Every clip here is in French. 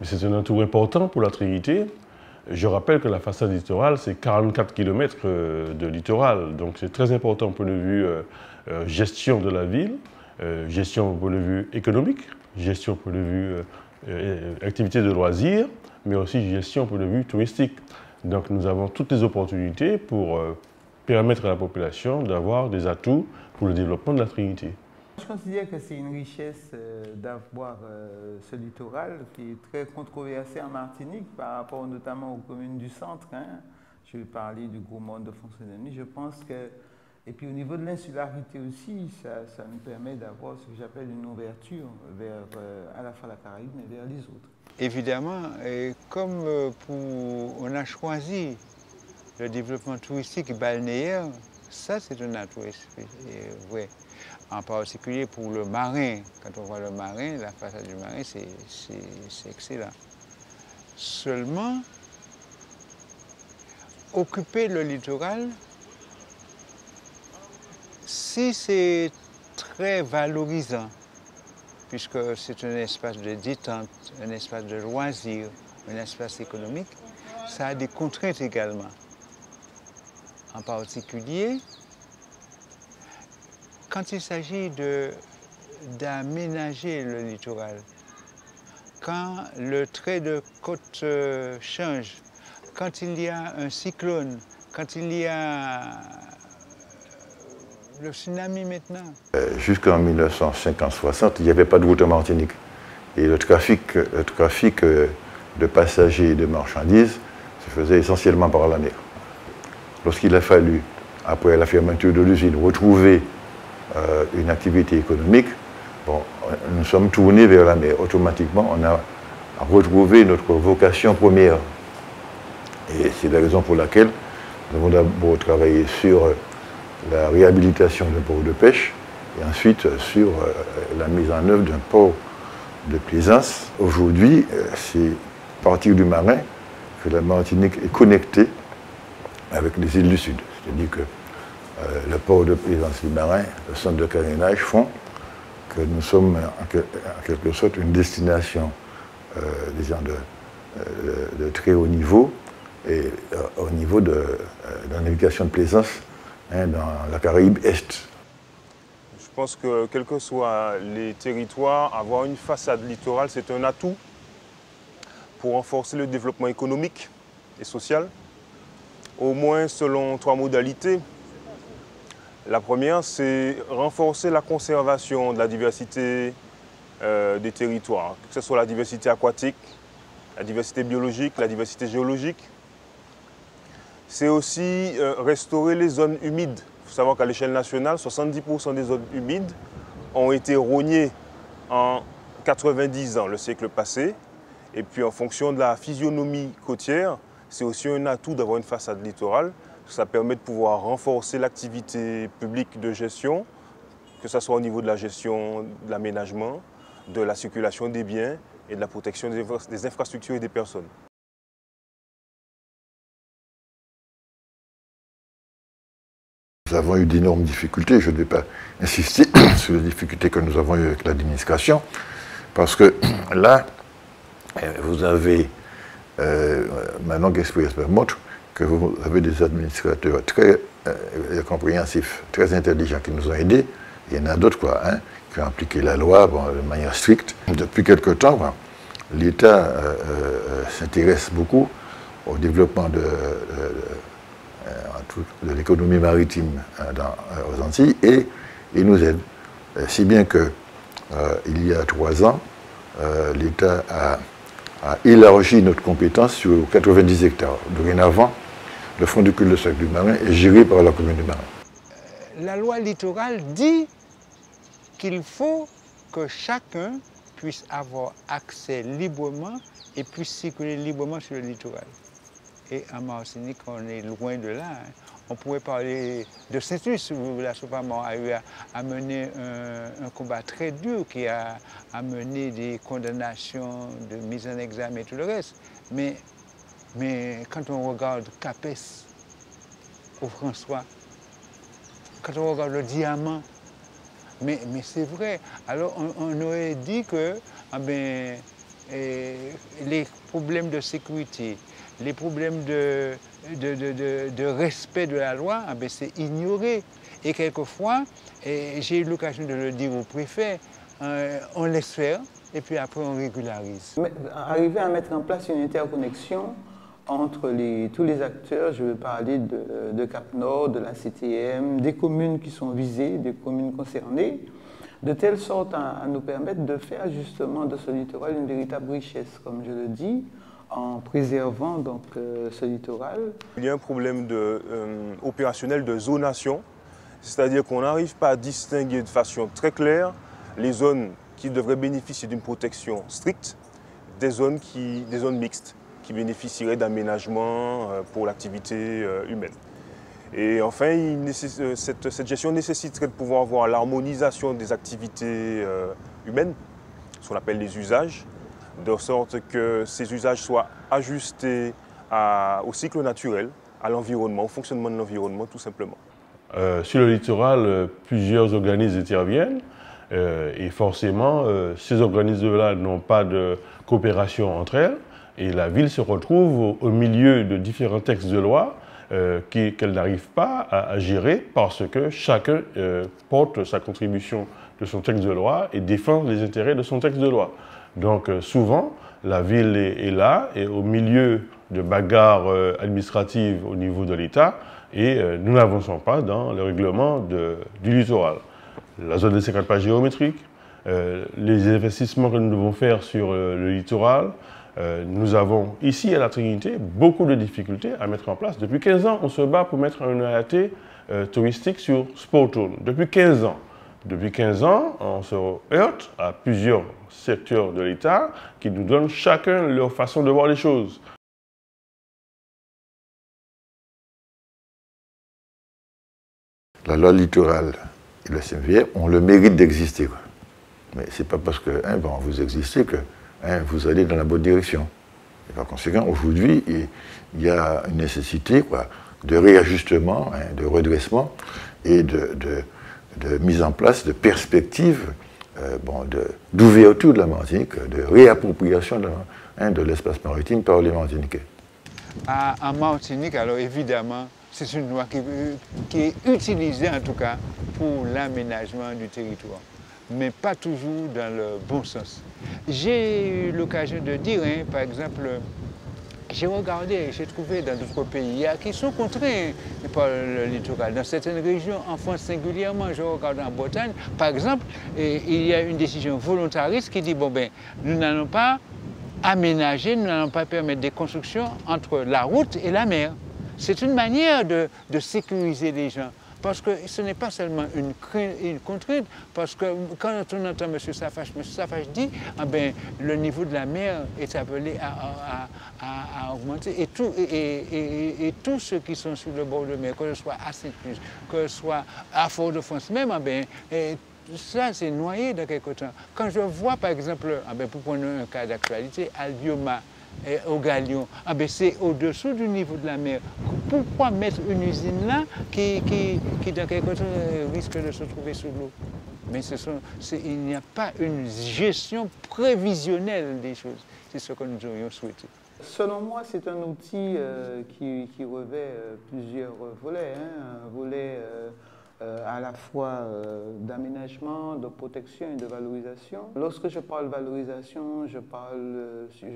mais c'est un atout important pour la Trinité. Je rappelle que la façade littorale, c'est 44 km de littoral, donc c'est très important au point de vue gestion de la ville, gestion au point de vue économique, gestion au point de vue activité de loisirs, mais aussi gestion au point de vue touristique. Donc nous avons toutes les opportunités pour permettre à la population d'avoir des atouts pour le développement de la Trinité. Je considère que c'est une richesse d'avoir ce littoral qui est très controversé en Martinique par rapport notamment aux communes du centre. Hein. Je vais parler du gros monde de fonctionnement. Je pense que, et puis au niveau de l'insularité aussi, ça nous permet d'avoir ce que j'appelle une ouverture vers à la fois la Caraïbe mais vers les autres. Évidemment, et comme on a choisi le développement touristique balnéaire, ça c'est un atout vrai. En particulier pour le marin. Quand on voit le marin, la façade du marin, c'est excellent. Seulement, occuper le littoral, si c'est très valorisant, puisque c'est un espace de détente, un espace de loisir, un espace économique, ça a des contraintes également. En particulier, quand il s'agit d'aménager le littoral, quand le trait de côte change, quand il y a un cyclone, quand il y a le tsunami maintenant. Jusqu'en 1950-60, il n'y avait pas de route en Martinique. Et le trafic de passagers et de marchandises se faisait essentiellement par la mer. Lorsqu'il a fallu, après la fermeture de l'usine, retrouver une activité économique, bon, nous sommes tournés vers la mer. Automatiquement, on a retrouvé notre vocation première. Et c'est la raison pour laquelle nous avons d'abord travaillé sur la réhabilitation d'un port de pêche et ensuite sur la mise en œuvre d'un port de plaisance. Aujourd'hui, c'est à partir du marin que la Martinique est connectée avec les îles du Sud. C'est-à-dire que le port de plaisance du marin, le centre de carénage font que nous sommes en quelque sorte une destination de très haut niveau et au niveau de la navigation de plaisance dans la Caraïbe Est. Je pense que quels que soient les territoires, avoir une façade littorale, c'est un atout pour renforcer le développement économique et social, au moins selon 3 modalités. La première, c'est renforcer la conservation de la diversité des territoires, que ce soit la diversité aquatique, la diversité biologique, la diversité géologique. C'est aussi restaurer les zones humides. Il faut savoir qu'à l'échelle nationale, 70% des zones humides ont été rognées en 90 ans, le siècle passé. Et puis en fonction de la physionomie côtière, c'est aussi un atout d'avoir une façade littorale. Ça permet de pouvoir renforcer l'activité publique de gestion, que ce soit au niveau de la gestion de l'aménagement, de la circulation des biens et de la protection des infrastructures et des personnes. Nous avons eu d'énormes difficultés, je ne vais pas insister sur les difficultés que nous avons eues avec l'administration, parce que là, vous avez, ma longue expérience me montre que vous avez des administrateurs très compréhensifs, très intelligents qui nous ont aidés. Il y en a d'autres qui ont appliqué la loi de manière stricte. Depuis quelque temps, l'État s'intéresse beaucoup au développement de l'économie maritime aux Antilles et il nous aide. Si bien que il y a 3 ans, l'État a élargi notre compétence sur 90 hectares. Dorénavant, le fonds de cul-de-sac du marin est géré par la commune du Marin. La loi littorale dit qu'il faut que chacun puisse avoir accès librement et puisse circuler librement sur le littoral. Et en Martinique, on est loin de là. Hein. On pourrait parler de Saint-Just, où la Soufama a eu à mener un combat très dur, qui a amené des condamnations de mise en examen et tout le reste. Mais quand on regarde Capes au François, quand on regarde le diamant, mais c'est vrai. Alors on aurait dit que les problèmes de sécurité, les problèmes de respect de la loi, c'est ignoré. Et quelquefois, j'ai eu l'occasion de le dire au préfet, on laisse faire et puis après on régularise. Arriver à mettre en place une interconnexion entre tous les acteurs, je veux parler de Cap Nord, de la CTM, des communes qui sont visées, des communes concernées, de telle sorte à nous permettre de faire justement de ce littoral une véritable richesse, comme je le dis, en préservant donc ce littoral. Il y a un problème opérationnel de zonation, c'est-à-dire qu'on n'arrive pas à distinguer de façon très claire les zones qui devraient bénéficier d'une protection stricte des zones mixtes qui bénéficieraient d'aménagements pour l'activité humaine. Et enfin, cette gestion nécessiterait de pouvoir avoir l'harmonisation des activités humaines, ce qu'on appelle les usages, de sorte que ces usages soient ajustés au cycle naturel, à l'environnement, au fonctionnement de l'environnement tout simplement. Sur le littoral, plusieurs organismes interviennent et forcément, ces organismes-là n'ont pas de coopération entre elles et la ville se retrouve au milieu de différents textes de loi qu'elle n'arrive pas à gérer parce que chacun porte sa contribution de son texte de loi et défend les intérêts de son texte de loi. Donc souvent, la ville est là et au milieu de bagarres administratives au niveau de l'État et nous n'avançons pas dans le règlement du littoral. La zone de 50 pas géométrique, les investissements que nous devons faire sur le littoral, nous avons ici à la Trinité beaucoup de difficultés à mettre en place. Depuis 15 ans, on se bat pour mettre un AAT touristique sur Sportown. Depuis 15 ans. Depuis 15 ans, on se heurte à plusieurs secteurs de l'État qui nous donnent chacun leur façon de voir les choses. La loi littorale et le CMVR ont le mérite d'exister. Mais ce n'est pas parce que vous existez que vous allez dans la bonne direction. Et par conséquent, aujourd'hui, il y a une nécessité de réajustement, de redressement et de mise en place de perspectives d'ouverture de la Martinique, de réappropriation de l'espace maritime par les Martiniquais. En Martinique, alors évidemment, c'est une loi qui est utilisée en tout cas pour l'aménagement du territoire, mais pas toujours dans le bon sens. J'ai eu l'occasion de dire, par exemple, j'ai regardé, j'ai trouvé dans d'autres pays qui sont contraints par le littoral. Dans certaines régions, en France singulièrement, je regarde en Bretagne, par exemple, il y a une décision volontariste qui dit, nous n'allons pas aménager, nous n'allons pas permettre des constructions entre la route et la mer. C'est une manière de sécuriser les gens. Parce que ce n'est pas seulement une contrainte, parce que quand on entend M. Safache dit le niveau de la mer est appelé à augmenter. Et tous ceux qui sont sur le bord de mer, que ce soit à Saint-Plus, que ce soit à Fort-de-France même, ça c'est noyé dans quelque temps. Quand je vois par exemple, pour prendre un cas d'actualité, Albioma, au Galion, c'est au-dessous du niveau de la mer. Pourquoi mettre une usine là qui dans quelque chose risque de se trouver sous l'eau? Mais il n'y a pas une gestion prévisionnelle des choses. C'est ce que nous aurions souhaité. Selon moi, c'est un outil qui revêt plusieurs volets. Un volet à la fois d'aménagement, de protection et de valorisation. Lorsque je parle valorisation, je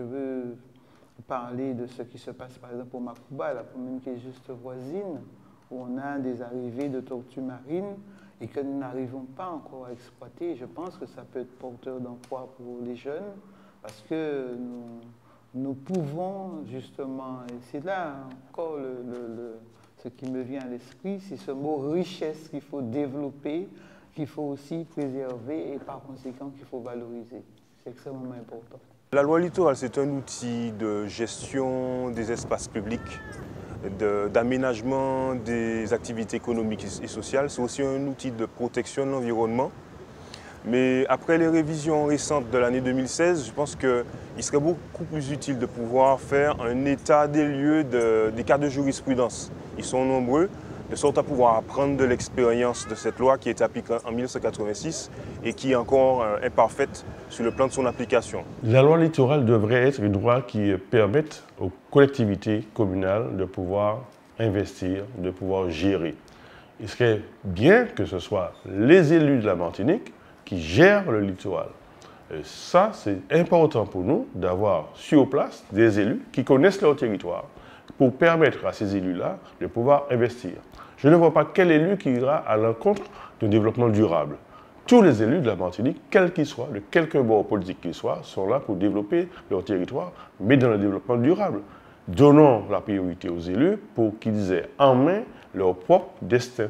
veux parler de ce qui se passe par exemple au Makouba, la commune qui est juste voisine, où on a des arrivées de tortues marines et que nous n'arrivons pas encore à exploiter. Je pense que ça peut être porteur d'emploi pour les jeunes parce que nous pouvons justement, et c'est là encore ce qui me vient à l'esprit, c'est ce mot richesse qu'il faut développer, qu'il faut aussi préserver et par conséquent qu'il faut valoriser. C'est extrêmement important. La loi littorale, c'est un outil de gestion des espaces publics, d'aménagement des activités économiques et sociales. C'est aussi un outil de protection de l'environnement. Mais après les révisions récentes de l'année 2016, je pense qu'il serait beaucoup plus utile de pouvoir faire un état des lieux des cas de jurisprudence. Ils sont nombreux, de sorte à pouvoir apprendre de l'expérience de cette loi qui est appliquée en 1986 et qui est encore imparfaite sur le plan de son application. La loi littorale devrait être une loi qui permette aux collectivités communales de pouvoir investir, de pouvoir gérer. Il serait bien que ce soit les élus de la Martinique qui gèrent le littoral. Et ça, c'est important pour nous d'avoir sur place des élus qui connaissent leur territoire pour permettre à ces élus-là de pouvoir investir. Je ne vois pas quel élu qui ira à l'encontre du développement durable. Tous les élus de la Martinique, quels qu'ils soient, de quelque bord politique qu'ils soient, sont là pour développer leur territoire, mais dans le développement durable. Donnons la priorité aux élus pour qu'ils aient en main leur propre destin.